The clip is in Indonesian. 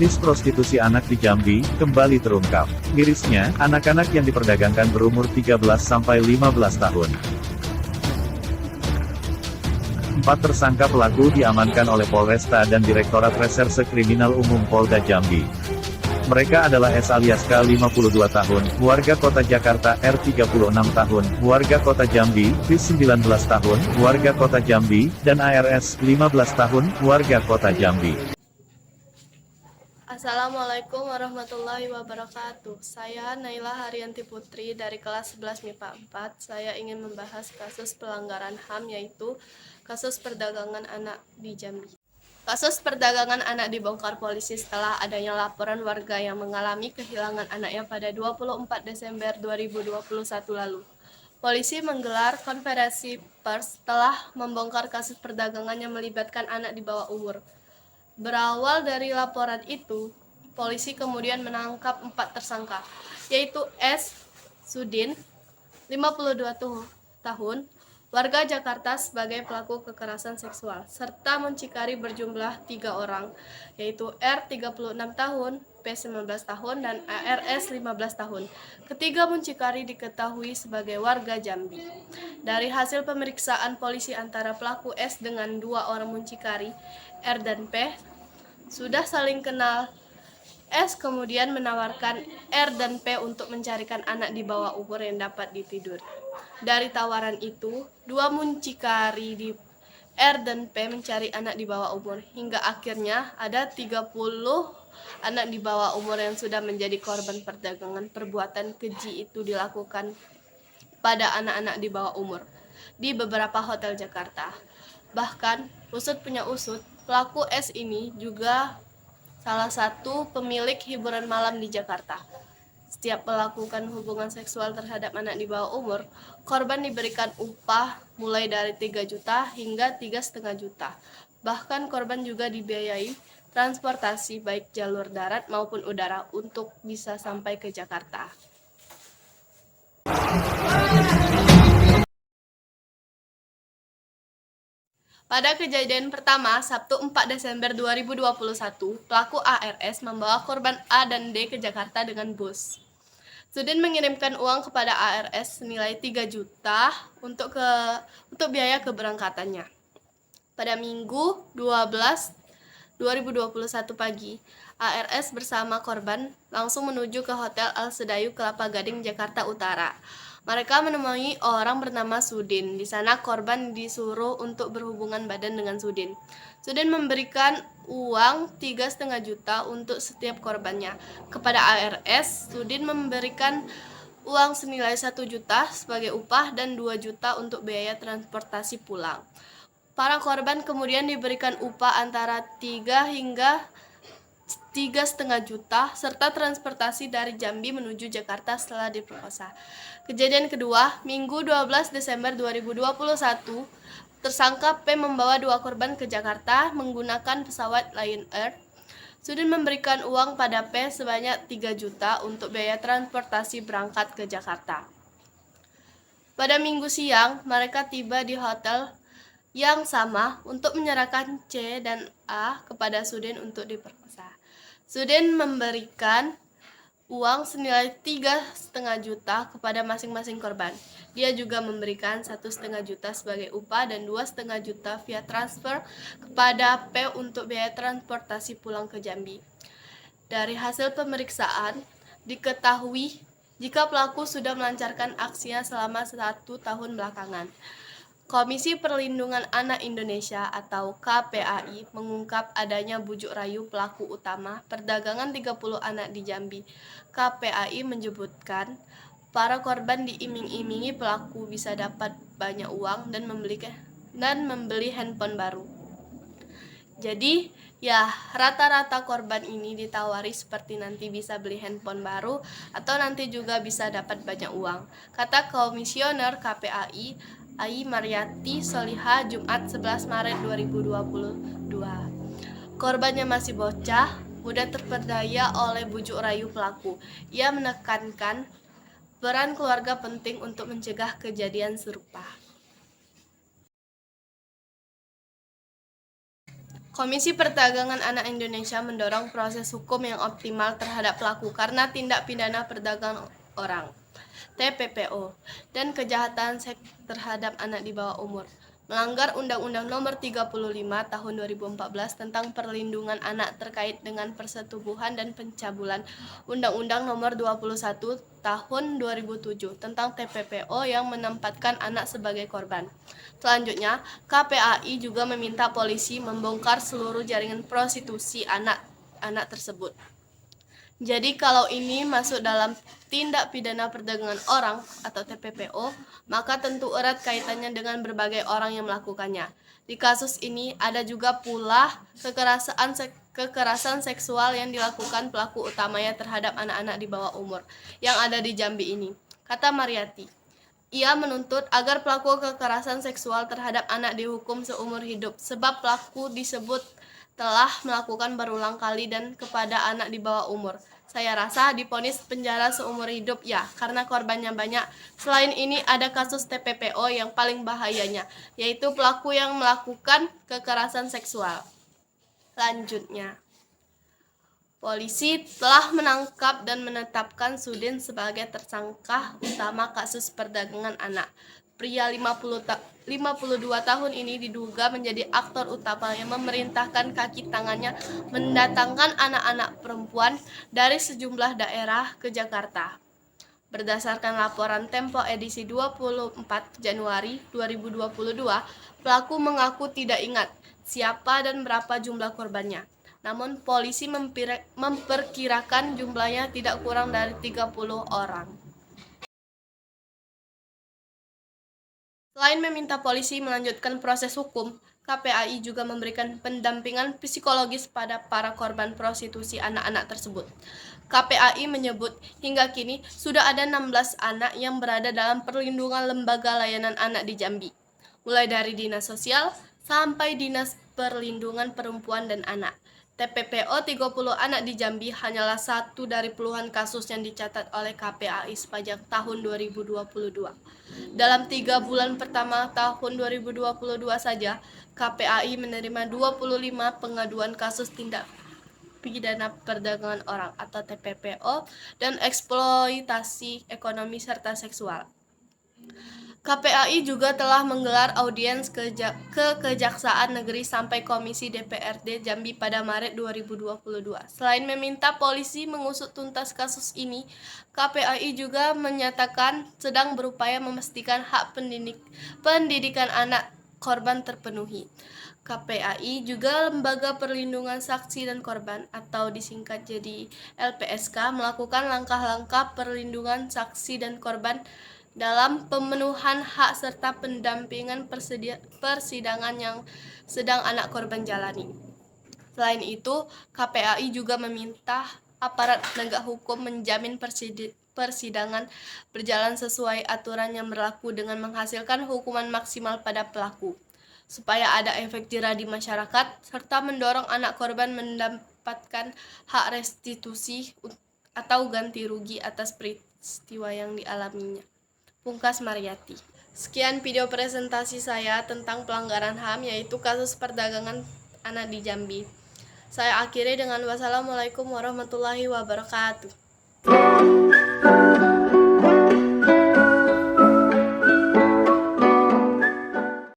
Bisnis prostitusi anak di Jambi kembali terungkap. Mirisnya, anak-anak yang diperdagangkan berumur 13-15 tahun. 4 tersangka pelaku diamankan oleh Polresta dan Direktorat Reserse Kriminal Umum Polda Jambi. Mereka adalah S alias K 52 tahun, warga kota Jakarta, R 36 tahun, warga kota Jambi, V 19 tahun, warga kota Jambi, dan ARS 15 tahun, warga kota Jambi. Assalamualaikum warahmatullahi wabarakatuh. Saya Naila Haryanti Putri dari kelas 11 MIPA 4. Saya ingin membahas kasus pelanggaran HAM, yaitu kasus perdagangan anak di Jambi. Kasus perdagangan anak dibongkar polisi setelah adanya laporan warga yang mengalami kehilangan anaknya pada 24 Desember 2021 lalu. Polisi menggelar konferensi pers setelah membongkar kasus perdagangan yang melibatkan anak di bawah umur. Berawal dari laporan itu, polisi kemudian menangkap 4 tersangka, yaitu S. Sudin, 52 tahun, warga Jakarta sebagai pelaku kekerasan seksual, serta muncikari berjumlah 3 orang, yaitu R 36 tahun, P 19 tahun, dan ARS 15 tahun. Ketiga muncikari diketahui sebagai warga Jambi. Dari hasil pemeriksaan polisi antara pelaku S dengan 2 orang muncikari, R dan P, sudah saling kenal. S kemudian menawarkan R dan P untuk mencarikan anak di bawah umur yang dapat ditiduri. Dari tawaran itu, 2 muncikari di R dan P mencari anak di bawah umur, hingga akhirnya ada 30 anak di bawah umur yang sudah menjadi korban perdagangan. Perbuatan keji itu dilakukan pada anak-anak di bawah umur di beberapa hotel Jakarta. Bahkan, usut punya usut, pelaku S ini juga salah satu pemilik hiburan malam di Jakarta. Setiap melakukan hubungan seksual terhadap anak di bawah umur, korban diberikan upah mulai dari 3 juta hingga 3,5 juta. Bahkan korban juga dibiayai transportasi baik jalur darat maupun udara untuk bisa sampai ke Jakarta. Pada kejadian pertama, Sabtu 4 Desember 2021, pelaku ARS membawa korban A dan D ke Jakarta dengan bus. Sudin mengirimkan uang kepada ARS senilai 3 juta untuk biaya keberangkatannya. Pada Minggu 2021 pagi, ARS bersama korban langsung menuju ke Hotel Al Sedayu Kelapa Gading, Jakarta Utara. Mereka menemui orang bernama Sudin. Di sana korban disuruh untuk berhubungan badan dengan Sudin. Sudin memberikan uang 3,5 juta untuk setiap korbannya. Kepada ARS, Sudin memberikan uang senilai 1 juta sebagai upah dan 2 juta untuk biaya transportasi pulang. Para korban kemudian diberikan upah antara 3 hingga 3,5 juta serta transportasi dari Jambi menuju Jakarta setelah diperkosa. Kejadian kedua, Minggu 12 Desember 2021, tersangka P membawa 2 korban ke Jakarta menggunakan pesawat Lion Air. Sudin memberikan uang pada P sebanyak 3 juta untuk biaya transportasi berangkat ke Jakarta. Pada Minggu siang, mereka tiba di hotel yang sama untuk menyerahkan C dan A kepada Sudin untuk diperkosa. Sudin memberikan uang senilai 3,5 juta kepada masing-masing korban. Dia juga memberikan 1,5 juta sebagai upah dan 2,5 juta via transfer kepada P untuk biaya transportasi pulang ke Jambi. Dari hasil pemeriksaan, diketahui jika pelaku sudah melancarkan aksinya selama 1 tahun belakangan. Komisi Perlindungan Anak Indonesia atau KPAI mengungkap adanya bujuk rayu pelaku utama perdagangan 30 anak di Jambi. KPAI menyebutkan para korban diiming-imingi pelaku bisa dapat banyak uang dan membeli handphone baru. Jadi, ya rata-rata korban ini ditawari seperti nanti bisa beli handphone baru atau nanti juga bisa dapat banyak uang. Kata Komisioner KPAI Ai Mariati Soliha Jumat 11 Maret 2022. Korbannya masih bocah, mudah terperdaya oleh bujuk rayu pelaku. Ia menekankan peran keluarga penting untuk mencegah kejadian serupa. Komisi Perdagangan Anak Indonesia mendorong proses hukum yang optimal terhadap pelaku karena tindak pidana perdagangan orang (TPPO) dan kejahatan seks terhadap anak di bawah umur, melanggar Undang-Undang Nomor 35 Tahun 2014 tentang Perlindungan Anak terkait dengan persetubuhan dan pencabulan, Undang-Undang Nomor 21 Tahun 2007 tentang TPPO yang menempatkan anak sebagai korban. Selanjutnya, KPAI juga meminta polisi membongkar seluruh jaringan prostitusi anak tersebut. Jadi kalau ini masuk dalam tindak pidana perdagangan orang atau TPPO, maka tentu erat kaitannya dengan berbagai orang yang melakukannya. Di kasus ini ada juga pula kekerasan seksual yang dilakukan pelaku utamanya terhadap anak-anak di bawah umur yang ada di Jambi ini. Kata Mariati, ia menuntut agar pelaku kekerasan seksual terhadap anak dihukum seumur hidup sebab pelaku disebut telah melakukan berulang kali dan kepada anak di bawah umur. Saya rasa divonis penjara seumur hidup ya, karena korbannya banyak. Selain ini ada kasus TPPO yang paling bahayanya, yaitu pelaku yang melakukan kekerasan seksual. Lanjutnya, polisi telah menangkap dan menetapkan Sudin sebagai tersangka utama kasus perdagangan anak. Pria 52 tahun ini diduga menjadi aktor utama yang memerintahkan kaki tangannya mendatangkan anak-anak perempuan dari sejumlah daerah ke Jakarta. Berdasarkan laporan Tempo edisi 24 Januari 2022, pelaku mengaku tidak ingat siapa dan berapa jumlah korbannya. Namun polisi memperkirakan jumlahnya tidak kurang dari 30 orang. Selain meminta polisi melanjutkan proses hukum, KPAI juga memberikan pendampingan psikologis pada para korban prostitusi anak-anak tersebut. KPAI menyebut hingga kini sudah ada 16 anak yang berada dalam perlindungan lembaga layanan anak di Jambi, mulai dari Dinas Sosial sampai Dinas Perlindungan Perempuan dan Anak. TPPO 30 anak di Jambi hanyalah satu dari puluhan kasus yang dicatat oleh KPAI sepanjang tahun 2022. Dalam 3 bulan pertama tahun 2022 saja, KPAI menerima 25 pengaduan kasus tindak pidana perdagangan orang atau TPPO dan eksploitasi ekonomi serta seksual. KPAI juga telah menggelar audiens ke Kejaksaan Negeri sampai Komisi DPRD Jambi pada Maret 2022. Selain meminta polisi mengusut tuntas kasus ini, KPAI juga menyatakan sedang berupaya memastikan hak pendidikan anak korban terpenuhi. KPAI juga Lembaga Perlindungan Saksi dan Korban atau disingkat jadi LPSK melakukan langkah-langkah perlindungan saksi dan korban dalam pemenuhan hak serta pendampingan persidangan yang sedang anak korban jalani. Selain itu, KPAI juga meminta aparat penegak hukum menjamin persidangan berjalan sesuai aturan yang berlaku dengan menghasilkan hukuman maksimal pada pelaku, supaya ada efek jerah di masyarakat, serta mendorong anak korban mendapatkan hak restitusi atau ganti rugi atas peristiwa yang dialaminya. Pungkas Mariati. Sekian video presentasi saya tentang pelanggaran HAM, yaitu kasus perdagangan anak di Jambi. Saya akhiri dengan wassalamualaikum warahmatullahi wabarakatuh.